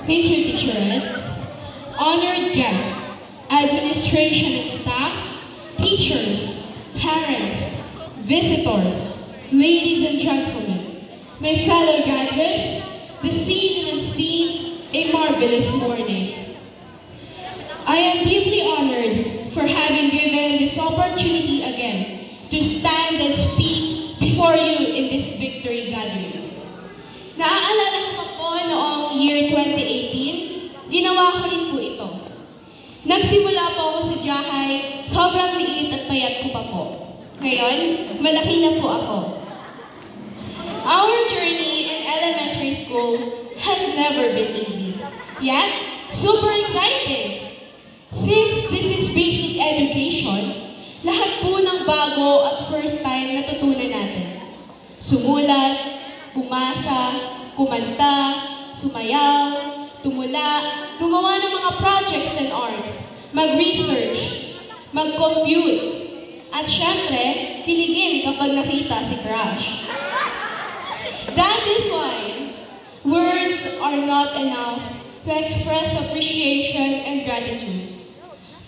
Thank you, Teacher Ed. Honored guests, administration and staff, teachers, parents, visitors, ladies and gentlemen, my fellow graduates, the seen and unseen, a marvelous morning. I am deeply honored for having given this opportunity again to stand and speak before you in this victory gathering. Naaalala ko pa po noong year 2018, ginawa ko rin po ito. Nagsimula po ako sa Jahay, sobrang liit at payat ko pa po. Ngayon, malaki na po ako. Our journey in elementary school has never been easy, yet super exciting. Since this is basic education, lahat po ng bago at first time natutunan natin. Sumulat, bumasa, kumanta, sumayaw, tumula, gumawa ng mga projects and arts, mag-research, mag-compute, at syempre, kiligin kapag nakita si Crush. That is why words are not enough to express appreciation and gratitude.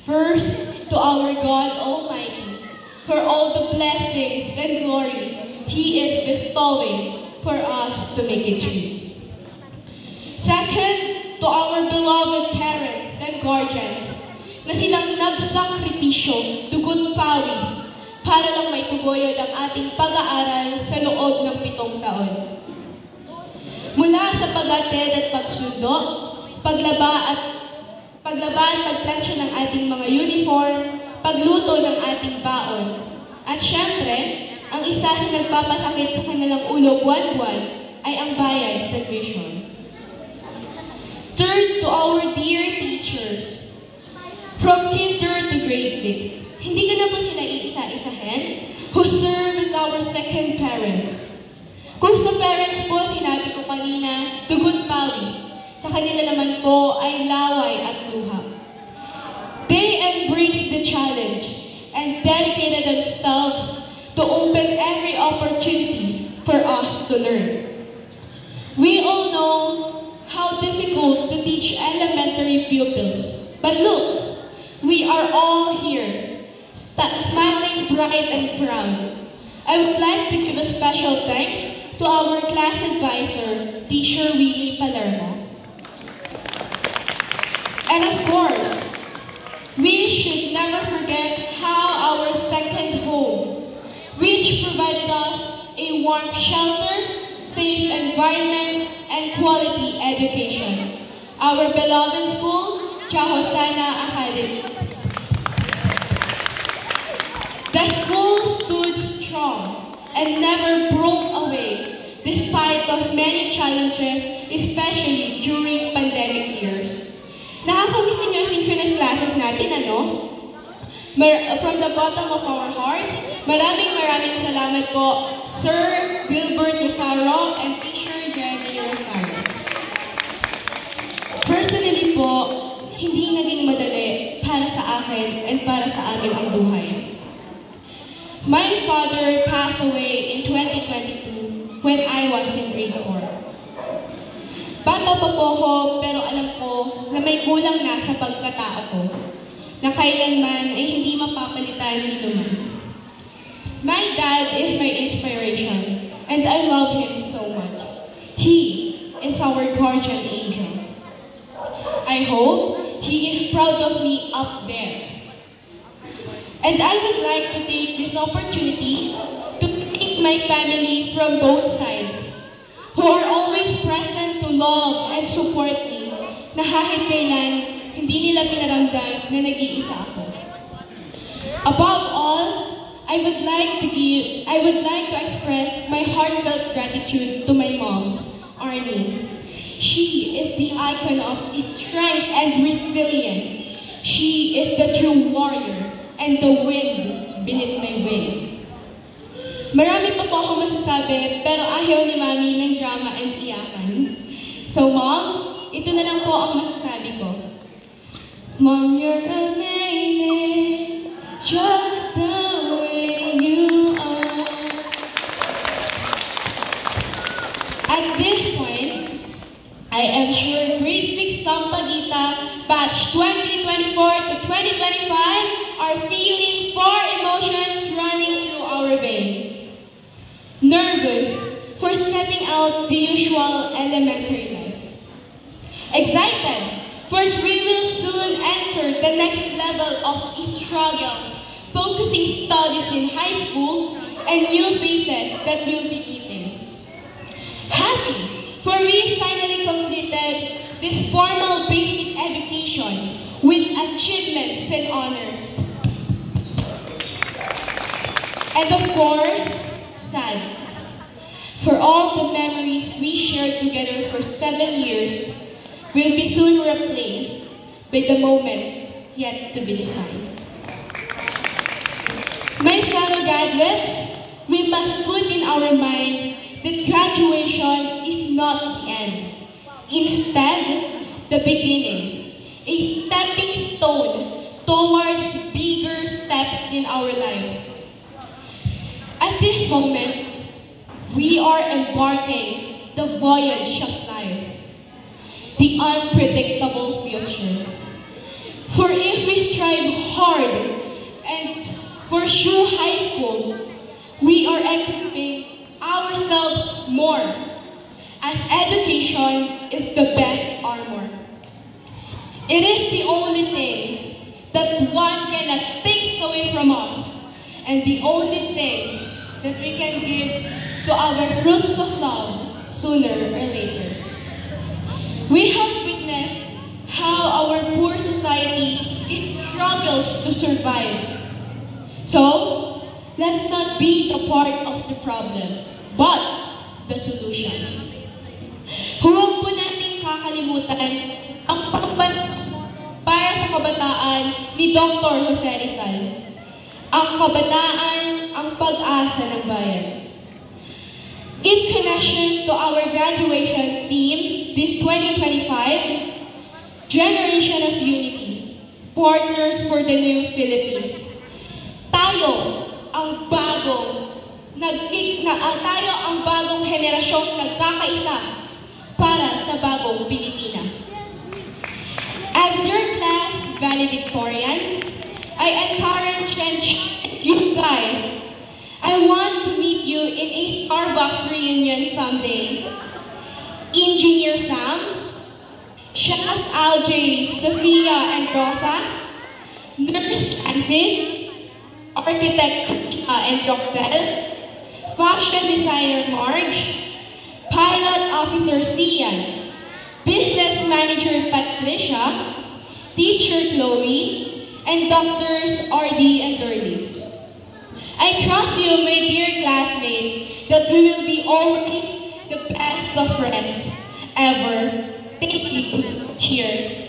First, to our God Almighty, for all the blessings and glory He is bestowing for us to make it true. Second, to our beloved parents and guardians na silang nagsakripisyo, dugot pawis, para lang may tuguyod ang ating pag-aaral sa loob ng 7 taon. Mula sa pag-attend at pagsundo, paglaba at pagplansya ng ating mga uniform, pagluto ng ating baon, at syempre, ang isa sa nagpapasakit sa kanilang ulo buwan-buwan ay ang bayad sa tuition. Third, to our dear teachers, from kinder to grade 6, hindi ko na po sila iisa-isahin, who serve as our second parents. Kung sa parents po, sinabi ko kanina, dugot pawis, sa kanila naman po ay laway at luha. They embraced the challenge and dedicated themselves to open every opportunity for us to learn. We all know how difficult to teach elementary pupils, but look, we are all here, smiling bright and proud. I would like to give a special thanks to our class advisor, Teacher Willie Palermo. And of course, we should never forget how our second home, which provided us a warm shelter, safe environment, and quality education. Our beloved school, Chahosana Academy. The school stood strong and never broke away despite of many challenges, especially during pandemic years. Nakakamiss ninyo yung synchronous classes natin, ano? From the bottom of our hearts, maraming salamat po, Sir Gilbert Rosaro and Teacher Jenny Rosaro. Personally po, hindi naging madali para sa akin and para sa amin ang buhay. My father passed away in 2022 when I was in grade 4. Bata pa po ako, pero alam ko na may kulang na sa pagkatao ko, na kailanman ay hindi mapapalitan ni naman. My dad is my inspiration, and I love him so much. He is our guardian angel. I hope he is proud of me up there. And I would like to take this opportunity to thank my family from both sides, who are always present to love and support me, na kahit kailan, hindi nila pinaramdam na nag-iisa ako. Above all, I would like to express my heartfelt gratitude to my mom, Arnie. She is the icon of strength and resilience. She is the true warrior and the wind beneath my wing. Marami pa po akong masasabi, pero ayaw ni Mami ng drama and iyakan. So Mom, ito na lang po ang masasabi ko. Mom, you're amazing, just the way you are. At this point, I am sure grade 6 Sampaguita batch 2024 to 2025 are feeling 4 emotions running through our veins. Nervous for stepping out the usual elementary life. Excited for we will soon enter the next level of struggle, focusing studies in high school and new faces that will be meeting. Happy for we finally completed this formal basic education with achievements and honors. And of course, sad for all the memories we shared together for 7 years will be soon replaced by the moment yet to be defined. My fellow graduates, we must put in our mind that graduation is not the end. Instead, the beginning, a stepping stone towards bigger steps in our lives. At this moment, we are embarking the voyage of life, the unpredictable future. For if we strive hard and pursue high school, we are equipping ourselves more, as education is the best armor. It is the only thing that one cannot take away from us, and the only thing that we can give to our fruits of love sooner or later. We have witnessed how our poor society struggles to survive. So, let's not be the part of the problem, but the solution. Huwag po nating kakalimutan ang para sa kabataan ni Dr. Jose Rizal. Ang kabataan, ang pag-asa ng bayan. In connection to our graduation theme, this 2025, Generation of Unity, Partners for the New Philippines. Tayo ang bagong henerasyong nagkakaisa para sa bagong Pilipinas. As your class valedictorian, I encourage you guys. I want to meet you in a Starbucks reunion someday. Engineer Sam, Chef Aljay, Sophia, and Rosa, Nurse Francis, Architect Krisha and Jockel, Fashion Designer Marge, Pilot Officer Sian, Business Manager Patricia, Teacher Chloe, and Doctors RD and Durley. I trust you, my dear classmates, that we will be always the best of friends ever. Thank you. Cheers.